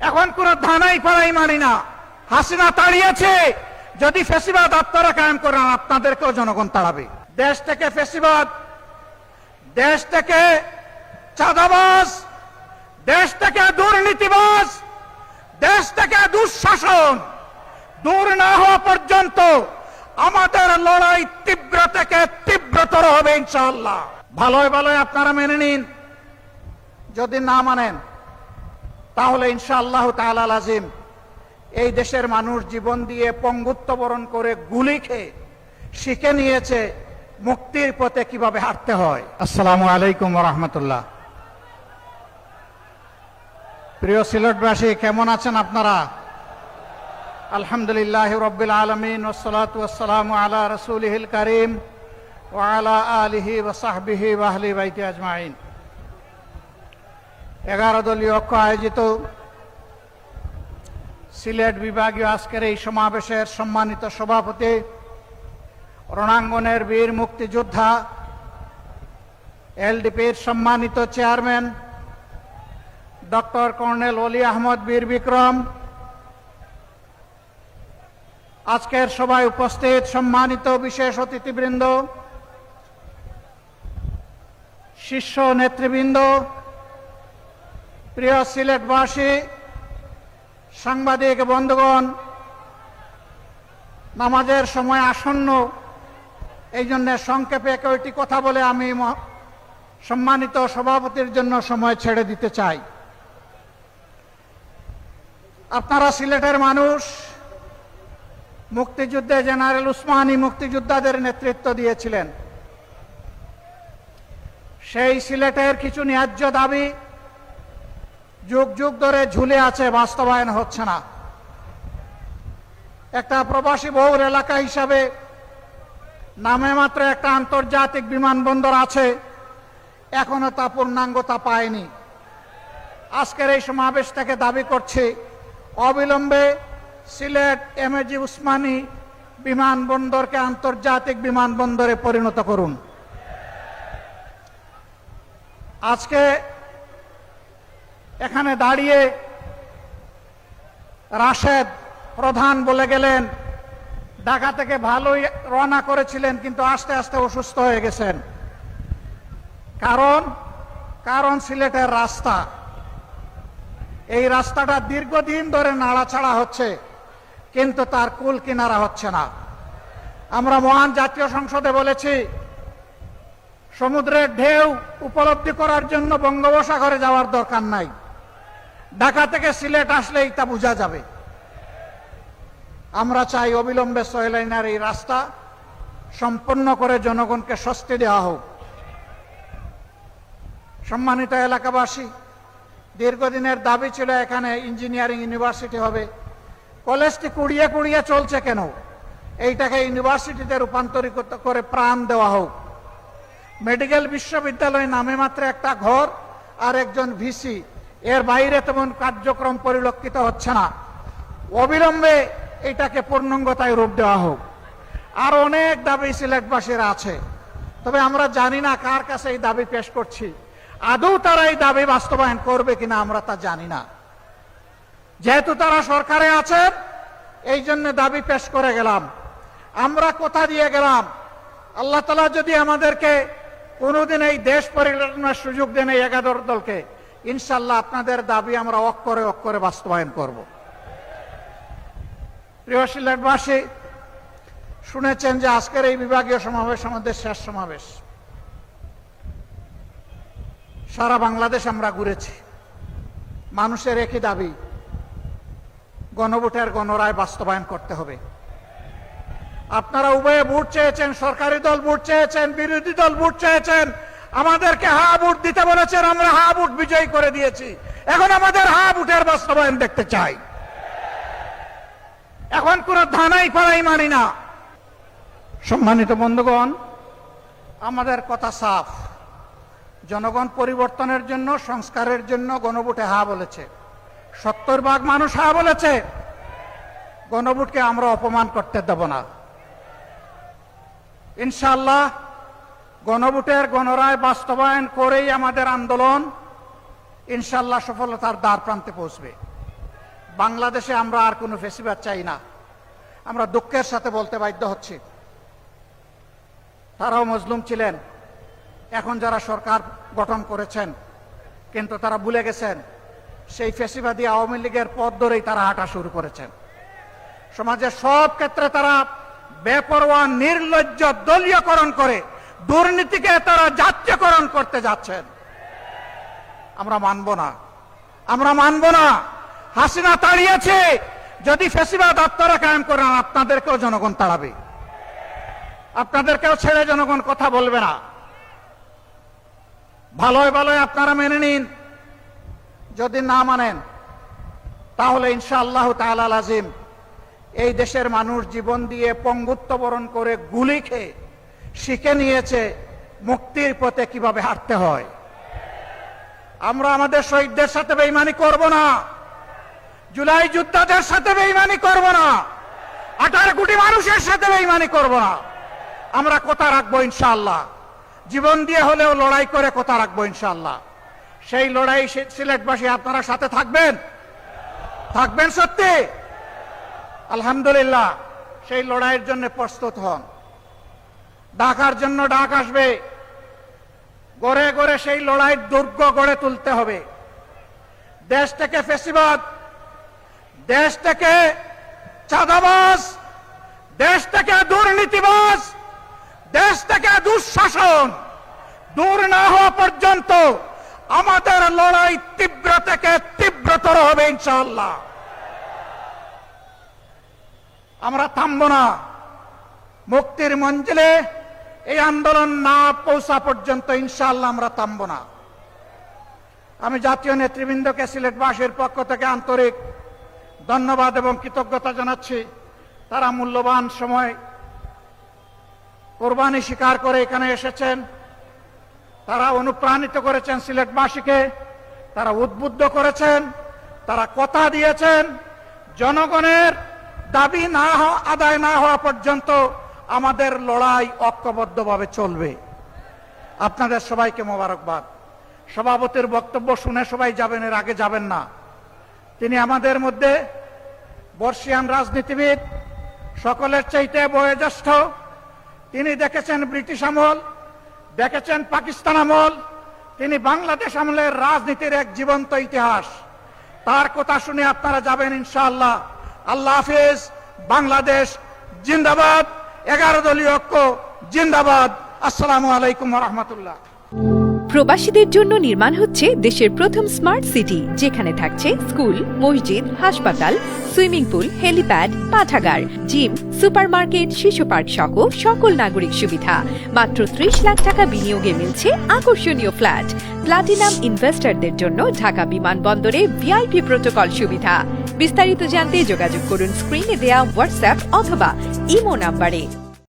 এখন কোন ধানাই পাড়াই মানি না। হাসিনা তাড়িয়েছে, যদি ফেসিবাদ আপনারা কায়েম করেন আপনাদেরকেও জনগণ তাড়াবে। দেশ থেকে ফেসিবাদ, দেশ থেকে চাঁদাবাজ, দেশ থেকে দুর্নীতিবাজ, দেশ থেকে দুঃশাসন দূর না হওয়া পর্যন্ত আমাদের লড়াই তীব্র থেকে তীব্রতর হবে ইনশাআল্লাহ। ভালোই ভালোই আপনারা মেনে নিন, যদি না মানেন তাহলে ইনশাআল্লাহ তাআলা লাজিম এই দেশের মানুষ জীবন দিয়ে পঙ্গুত্ব বরণ করে গুলি খেয়ে শিখে নিয়েছে মুক্তির পথে কিভাবে হাঁটতে হয়। আসসালামু আলাইকুম ওয়া রাহমাতুল্লাহ। প্রিয় সিলেটবাসী, কেমন আছেন আপনারা? আলহামদুলিল্লাহ রাব্বিল আলামিন ওয়াসসালাতু ওয়াসসালামু আলা রাসূলিহিল কারীম ওয়া আলা আলিহি ওয়া সাহবিহি ওয়া আহলি বাইতি আজমাইন। 11 দলীয় ঐক্য আয়োজিত সিলেট বিভাগীয় আজকের এই সমাবেশের সম্মানিত সভাপতি, রণাঙ্গনের বীর মুক্তিযোদ্ধা, এলডিপির সম্মানিত চেয়ারম্যান ডক্টর কর্নেল অলি আহমদ বীর বিক্রম, আজকের সভায় উপস্থিত সম্মানিত বিশেষ অতিথিবৃন্দ, শীর্ষ নেতৃবৃন্দ, প্রিয় সিলেটবাসী, সাংবাদিক বন্ধুগণ, নামাজের সময় আসন্ন, এই জন্য সংক্ষেপে কয়েকটি কথা বলে আমি সম্মানিত সভাপতির জন্য সময় ছেড়ে দিতে চাই। আপনারা সিলেটের মানুষ, মুক্তিযুদ্ধে জেনারেল উসমানী মুক্তিযোদ্ধাদের নেতৃত্ব দিয়েছিলেন। সেই সিলেটের কিছু ন্যায্য দাবি যুগ যুগ ধরে ঝুলে আছে, বাস্তবায়ন হচ্ছে না। একটা প্রবাসী বহুল এলাকা হিসাবে নামে মাত্র একটা আন্তর্জাতিক বিমানবন্দর আছে, এখনো তা পূর্ণাঙ্গতা পায়নি। আজকের এই সমাবেশ থেকে দাবি করছি, অবিলম্বে সিলেট এমএজি উসমানী বিমানবন্দরকে আন্তর্জাতিক বিমানবন্দরে পরিণত করুন। আজকে এখানে দাঁড়িয়ে রাশেদ প্রধান বলে গেলেন ঢাকা থেকে ভালোই রওনা করেছিলেন, কিন্তু আস্তে আস্তে অসুস্থ হয়ে গেছেন। কারণ সিলেটের রাস্তা, এই রাস্তাটা দীর্ঘদিন ধরে নাড়াচাড়া হচ্ছে, কিন্তু তার কুল কিনারা হচ্ছে না। আমরা মহান জাতীয় সংসদে বলেছি, সমুদ্রের ঢেউ উপলব্ধি করার জন্য বঙ্গোপসাগরে যাওয়ার দরকার নাই, ঢাকা থেকে সিলেট আসলেই তা বোঝা যাবে। আমরা চাই অবিলম্বে 6 লাইনের এই রাস্তা সম্পন্ন করে জনগণকে স্বস্তি দেওয়া হোক। সম্মানিত এলাকাবাসী, দীর্ঘদিনের দাবি ছিল এখানে ইঞ্জিনিয়ারিং ইউনিভার্সিটি হবে। কলেজটি কুড়িয়ে কুড়িয়ে চলছে কেন? এইটাকে ইউনিভার্সিটিতে রূপান্তরিত করে প্রাণ দেওয়া হোক। মেডিকেল বিশ্ববিদ্যালয় নামে মাত্র একটা ঘর আর একজন ভিসি, এর বাইরে তেমন কার্যক্রম পরিলক্ষিত হচ্ছে না। অবিলম্বে এটাকে পূর্ণাঙ্গতায় রূপ দেওয়া হোক। আর অনেক দাবি সিলেটবাসীর আছে, তবে আমরা জানি না কার কাছে এই দাবি পেশ করছি, আদৌ তারা এই দাবি বাস্তবায়ন করবে কিনা আমরা তা জানি না। যেহেতু তারা সরকারে আছেন, এই জন্য দাবি পেশ করে গেলাম। আমরা কথা দিয়ে গেলাম, আল্লাহ তাআলা যদি আমাদেরকে কোনোদিন এই দেশ পরিচালনার সুযোগ দেন, এই 11 দলকে, ইনশাল্লাহ আপনাদের দাবি আমরা অক্ষরে অক্ষরে বাস্তবায়ন করব। প্রিয় সিলেটবাসী, শুনেছেন যে আজকের এই বিভাগীয় সমাবেশ আমাদের শেষ সমাবেশ। সারা বাংলাদেশ আমরা ঘুরেছি, মানুষের একই দাবি, গণভোটের গণরায় বাস্তবায়ন করতে হবে। আপনারা উভয়ে ভোট চেয়েছেন, সরকারি দল ভোট চেয়েছেন, বিরোধী দল ভোট চেয়েছেন, আমাদেরকে হা ভোট দিতে বলেছেন, আমরা হা ভোট বিজয়ী করে দিয়েছি। এখন আমাদের হা ভোটের বাস্তবায়ন দেখতে চাই। এখন কোন ধানাই পাড়াই মানি না। সম্মানিত বন্ধুগণ, আমাদের কথা সাফ, জনগণ পরিবর্তনের জন্য, সংস্কারের জন্য গণভোটে হা বলেছে। 70% মানুষ হা বলেছে। গণভোটকে আমরা অপমান করতে দেব না। ইনশাআল্লাহ গণভোটের গণরায় বাস্তবায়ন করেই আমাদের আন্দোলন ইনশাআল্লাহ সফলতার দ্বার প্রান্তে পৌঁছবে। বাংলাদেশে আমরা আর কোনো ফেসিবাদ চাই না। আমরা দুঃখের সাথে বলতে বাধ্য হচ্ছি, তারাও মজলুম ছিলেন, এখন যারা সরকার গঠন করেছেন, কিন্তু তারা ভুলে গেছেন সেই ফেসিবাদী আওয়ামী লীগের পথ ধরেই তারা হাঁটা শুরু করেছেন। সমাজের সব ক্ষেত্রে তারা বেপরোয়া নির্লজ্জ দলীয়করণ করে দুর্নীতিকে তারা জাতীয়করণ করতে যাচ্ছেন। আমরা মানব না, আমরা মানব না। হাসিনা তাড়িয়েছে, যদি ফেসিবাদ আপনারা কায়েম করেন আপনাদেরকেও জনগণ তাড়াবে, আপনাদেরকেও ছেড়ে জনগণ কথা বলবে না। ভালোই ভালোই আপনারা মেনে নিন, যদি না মানেন তাহলে ইনশাআল্লাহ তাআলা লাজিম এই দেশের মানুষ জীবন দিয়ে পঙ্গুত্ব বরণ করে গুলি খেয়ে শিখে নিয়েছে মুক্তির পথে কিভাবে হাঁটতে হয়। আমরা আমাদের শহীদদের সাথে বেঈমানি করব না, জুলাই যোদ্ধাদের সাথে বেঈমানি করব না, 18 কোটি মানুষের সাথে বেঈমানি করব না। আমরা কথা রাখবো ইনশাআল্লাহ, জীবন দিয়ে হলেও লড়াই করে কথা রাখবো ইনশাআল্লাহ। সেই লড়াই সিলেটবাসী আপনারা সাথে থাকবেন, থাকবেন সত্যি? আলহামদুলিল্লাহ, সেই লড়াইয়ের জন্য প্রস্তুত হন। ডাকার জন্য ডাক আসবে, গড়ে গড়ে সেই লড়াইয়ের দুর্গ গড়ে তুলতে হবে। দেশ থেকে ফেসিবাদ, দেশ থেকে চাঁদাবাজ, দেশ থেকে দুর্নীতিবাজ, দেশ থেকে দুঃশাসন দূর না হওয়া পর্যন্ত আমাদের লড়াই তীব্র থেকে তীব্রতর হবে ইনশাআল্লাহ। আমরা থামব না, মুক্তির মঞ্জিলে এই আন্দোলন না পৌঁছা পর্যন্ত ইনশাআল্লাহ আমরা থামব না। আমি জাতীয় নেতৃবৃন্দকে সিলেটবাসীর পক্ষ থেকে আন্তরিক ধন্যবাদ এবং কৃতজ্ঞতা জানাচ্ছি। তারা মূল্যবান সময় কোরবানি স্বীকার করে এখানে এসেছেন, তারা অনুপ্রাণিত করেছেন সিলেটবাসীকে, তারা উদ্বুদ্ধ করেছেন, তারা কথা দিয়েছেন জনগণের দাবি আদায় না হওয়া পর্যন্ত আমাদের লড়াই ঐক্যবদ্ধভাবে চলবে। আপনাদের সবাইকে মোবারকবাদ। সভাপতির বক্তব্য শুনে সবাই যাবেন, এর আগে যাবেন না। তিনি আমাদের মধ্যে বর্ষিয়ান রাজনীতিবিদ, সকলের চাইতে বয়োজ্যেষ্ঠ। তিনি দেখেছেন ব্রিটিশ আমল, দেখেছেন পাকিস্তান আমল, তিনি বাংলাদেশ আমলের রাজনীতির এক জীবন্ত ইতিহাস। তার কথা শুনে আপনারা যাবেন ইনশাআল্লাহ। আল্লাহ হাফেজ। বাংলাদেশ জিন্দাবাদ, 11 দলীয় ঐক্য জিন্দাবাদ। আসসালামু আলাইকুম ওয়া রাহমাতুল্লাহ। প্রবাসীদের জন্য নির্মাণ হচ্ছে দেশের প্রথম স্মার্ট সিটি, যেখানে থাকছে স্কুল, মসজিদ, হাসপাতাল, সুইমিং পুল, হেলিপ্যাড, পাঠাগার, জিম, সুপারমার্কেট, শিশু পার্ক সহ সকল নাগরিক সুবিধা। মাত্র 30 লাখ টাকা বিনিয়োগে মিলছে আকর্ষণীয় ফ্ল্যাট। প্লাটিনাম ইনভেস্টরদের জন্য ঢাকা বিমানবন্দরে ভিআইপি প্রোটোকল সুবিধা। বিস্তারিত জানতে যোগাযোগ করুন স্ক্রিনে দেয়া হোয়াটসঅ্যাপ অথবা ইমো নাম্বারে।